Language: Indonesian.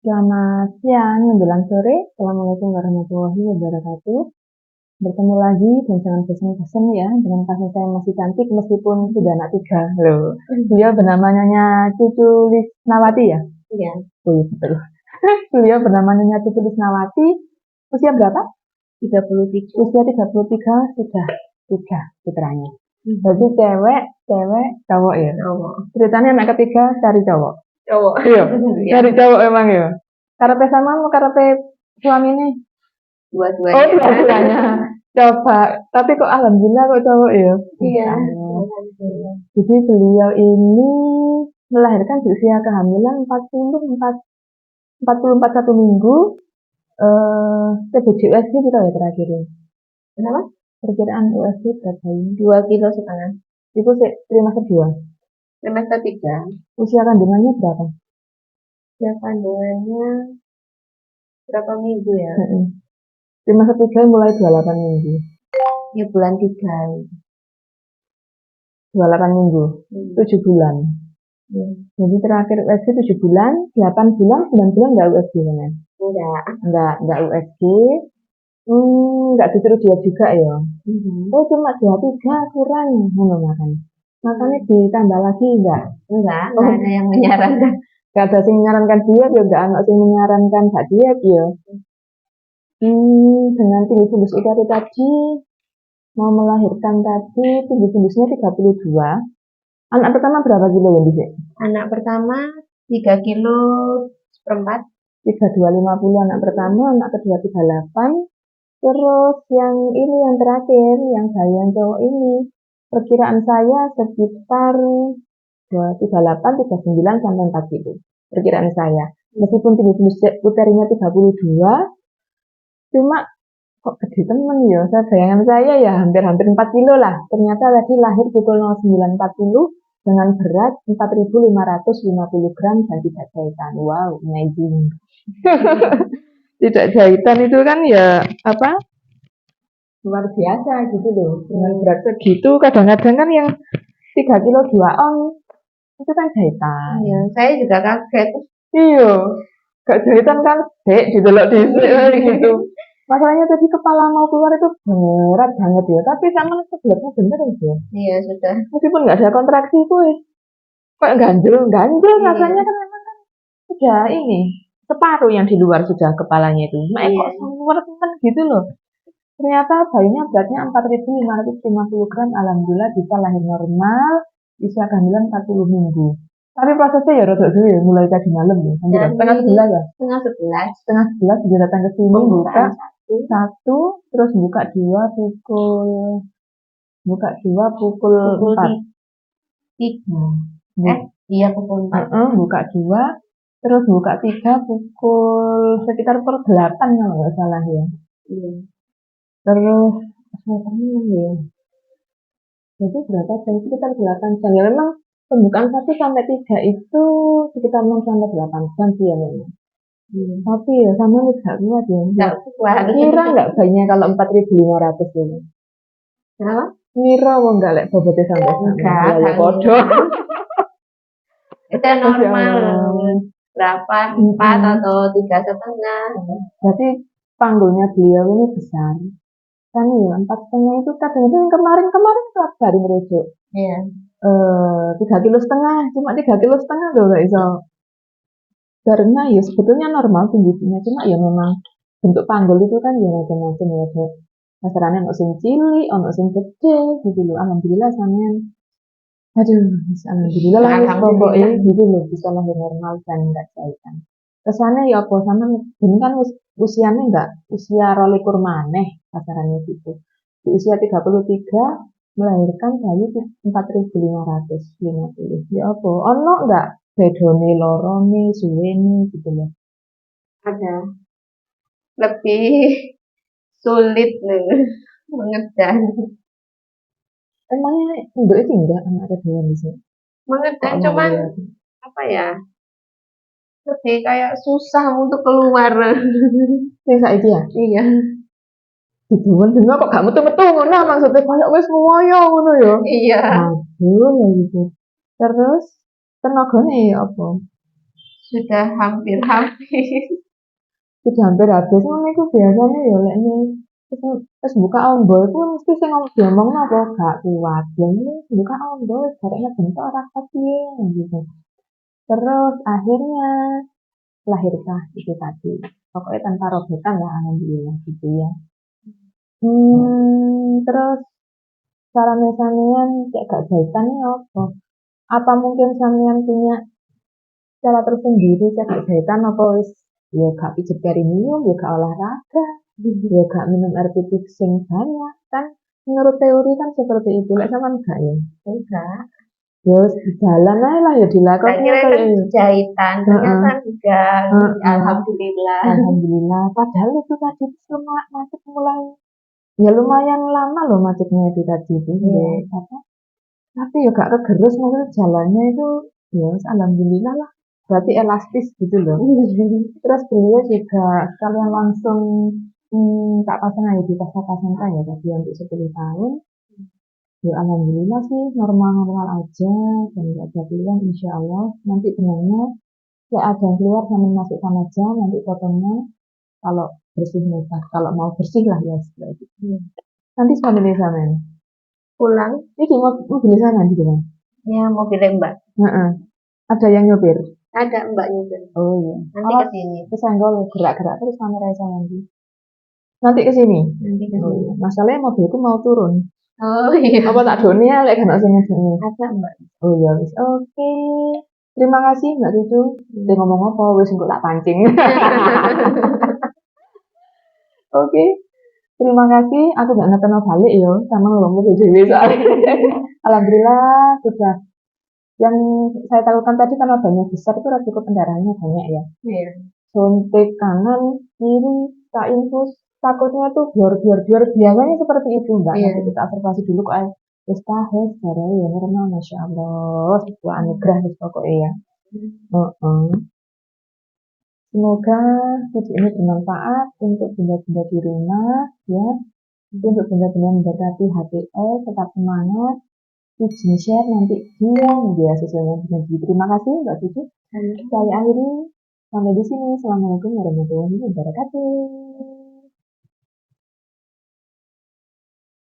Selamat siang menjelang sore. Assalamualaikum warahmatullahi wabarakatuh. Bertemu lagi dan jangan bosan-bosan ya dengan kasih saya masih cantik meskipun sudah anak 3 loh. Beliau bernama Nyonya Cucu Lisnawati ya? Iya. Oh iya betul. Beliau bernama Nyonya Cucu Lisnawati. Usia berapa? 33. Usia 33 sudah 3 putranya. Jadi cewek, cowok ya. Cowok. Ceritanya anak ketiga cari cowok. Cowok. Iya, Iya. cari cowok emang ya. Karepe sama mau karepe suami ini. Dua-duanya. Oh, dua-duanya. Coba, tapi kok alhamdulillah kok cowok ya. Iya. Jadi beliau ini melahirkan di usia kehamilan 41 minggu. TBC USG kita ya terakhir ya. Kenapa? Perkiraan USG berapa ini? 2,5 kilo. Itu trimester 2. Trimester 3. Usia kandungannya berapa? Ya kandungannya berapa minggu ya? Trimester 3 mulai 28 minggu. Ya bulan 3. 28 minggu. 7 bulan. Jadi terakhir USG 7 bulan, 8 bulan, 9 bulan nggak USG kan? Enggak USG. Enggak disuruh dia juga ya. Oh cuma 23 kurang makan. Makanya ditambah lagi enggak? Enggak ada yang menyarankan. Enggak ada yang menyarankan diet ya, enggak ada yang menyarankan enggak diet ya. Dengan tinggi fundus utari tadi mau melahirkan tadi tinggi fundusnya 32. Anak pertama berapa kilo yang bisa? Anak pertama 3 kilo seperempat. 3250 anak pertama, anak kedua 38. Terus yang ini yang terakhir, yang saya cowok ini, perkiraan saya sekitar 38, 39 sampai 4 kilo. Perkiraan saya. Meskipun tinggi fundus uterinya 32, cuma kok gede temen ya. Bayangan saya ya hampir 4 kilo lah. Ternyata tadi lahir pukul 09.40 dengan berat 4.550 gram dan tidak jahitan. Wow, amazing. Tidak jahitan itu kan ya apa? Luar biasa gitu loh. Dengan berat segitu kadang-kadang kan yang 3 kilo 2 on itu kan jahitan. Iya, saya juga kaget. Iya. Gak jahitan kan dek gitu loh gitu. Masalahnya tadi kepala mau keluar itu berat banget ya. Tapi sama sebelumnya bener aja. Iya sudah. Meskipun nggak ada kontraksi itu kayak ganjel rasanya kan memang kan sudah ini separuh yang di luar sudah kepalanya itu. Kok keluar kan gitu loh. Ternyata bayinya beratnya 4.550 gram. Alhamdulillah bisa lahir normal, bisa kehamilan 40 minggu. Tapi prosesnya ya rodok dulu ya, mulai tadi malam ya. Setengah 11 ya? Setengah 11 dia datang ke sini, buka satu, terus buka dua pukul 4. Iya pukul 4. Buka 2, terus buka 3 pukul sekitar pukul 8 kalau nggak salah ya. Iya. Terus ya. Jadi berapa jam? Sekitar 8 jam. Ya memang pembukaan 1 sampai 3 itu sekitar 6 sampai 8 jam sih ya memang. Tapi ya sama nih gak kuat ya. Gak kuat. Ngira nggak bayinya kalau 4.500 ini? Kenapa? Ngira mau nggak lek bobotnya sampai enggak bodoh. Itu normal. Berapa? 4 atau 3,5. Berarti panggulnya beliau ini besar. Kan ya 4,5 itu kadang-kadang kemarin kelas hari merujuk. Iya. 3,5 kilo, cuma 3,5 kilo loh gak iso. Karena ya sebetulnya normal tingginya, cuma ya memang bentuk panggul itu kan ya macam-macam ya. Masalahnya ono sing cilik, ono sing gede gitu loh. Alhamdulillah sampean. Alhamdulillah lah pokoknya gitu loh bisa lahir normal dan enggak jahitan. Kesannya ya apa sama ben kan usianya enggak usia rolikur maneh kasarannya gitu. Di usia 33 melahirkan bayi 4.550. Ya apa? Ono enggak bedone lorone suwene gitu loh. Ada. Lebih sulit nih mengedan. Emangnya enggak itu enggak anak kedua bisa? Mengedan cuman apa ya? Lebih kayak susah untuk keluar. Bisa itu ya? Iya. Bener kok gak metu-metu ngono maksudnya kayak wis ngoyo ngono ya. Iya. Aduh ya gitu. Terus tenagane ya apa? Sudah hampir-hampir. Sudah hampir habis ngono iku biasane ya lek ini terus buka ombol iku mesti sing diomongno apa gak kuat. Ya ini buka ombol barangnya bentuk ora kuat piye gitu. Terus akhirnya lahirkah itu tadi. Pokoknya tanpa robekan lah alhamdulillah gitu ya. Terus carane sampean kayak gak jahitannya apa? Apa mungkin sampean punya cara tersendiri cek jahitan apa wis ya gak pijet perineum, ya gak olahraga, ya gak minum air putih sing banyak kan menurut teori kan seperti itu lek sampean gak ya Enggak. ya wis di jalan ae lah ya Tak dilakoni kira kan kayak jahitan, ternyata enggak. heeh. Alhamdulillah. Alhamdulillah padahal itu tadi cuma macet mulai ya lumayan lama loh macetnya itu tadi itu ya apa tapi ya gak kegerus maksudnya jalannya itu ya wis alhamdulillah lah berarti elastis gitu loh. Terus beliau juga sekalian langsung tak pasang aja di pasang ya tadi untuk 10 tahun. Ya alhamdulillah sih normal-normal aja dan nggak ada keluhan insya Allah. Nanti benangnya kayak ada yang keluar sama masukkan aja nanti potongnya kalau bersih bebas. Kalau mau bersih lah ya seperti itu. Nanti sambil sama ini. Pulang, Ini mau mobil sana gitu kan? ya mobilnya Mbak. Heeh. Ada yang nyopir. Ada Mbaknya juga. Oh iya. Nanti ke sini. Kesenggol gerak-gerak terus kamera saya nanti. Nanti ke sini. Nanti ke sini. Masalahnya mobilku mau turun. Oh iya. Apa tak doni ya lek kan sing ngene. Ada Mbak. Oh ya wis. Oke. Terima kasih Mbak Cucu. Dia ngomong apa wis engko tak pancing. Oke. Terima kasih. Aku gak ngeteno balik ya sama ngomong dhewe soalnya. Alhamdulillah sudah yang saya takutkan tadi karena banyak besar itu resiko pendarahannya banyak ya. Iya. Suntik kanan, kiri, tak infus, takutnya tuh biar biasanya seperti itu mbak. Iya. Nanti kita observasi dulu kok wis tahes darah ya normal masya Allah sebuah anugerah wis pokoknya ya. Semoga video ini bermanfaat untuk bunda-bunda di rumah ya. Untuk bunda-bunda memberkati HTS tetap semangat. Izin share nanti dia media sosialnya berbagi. Terima kasih Mbak Cucu. Saya akhiri sampai di sini. Assalamualaikum warahmatullahi wabarakatuh.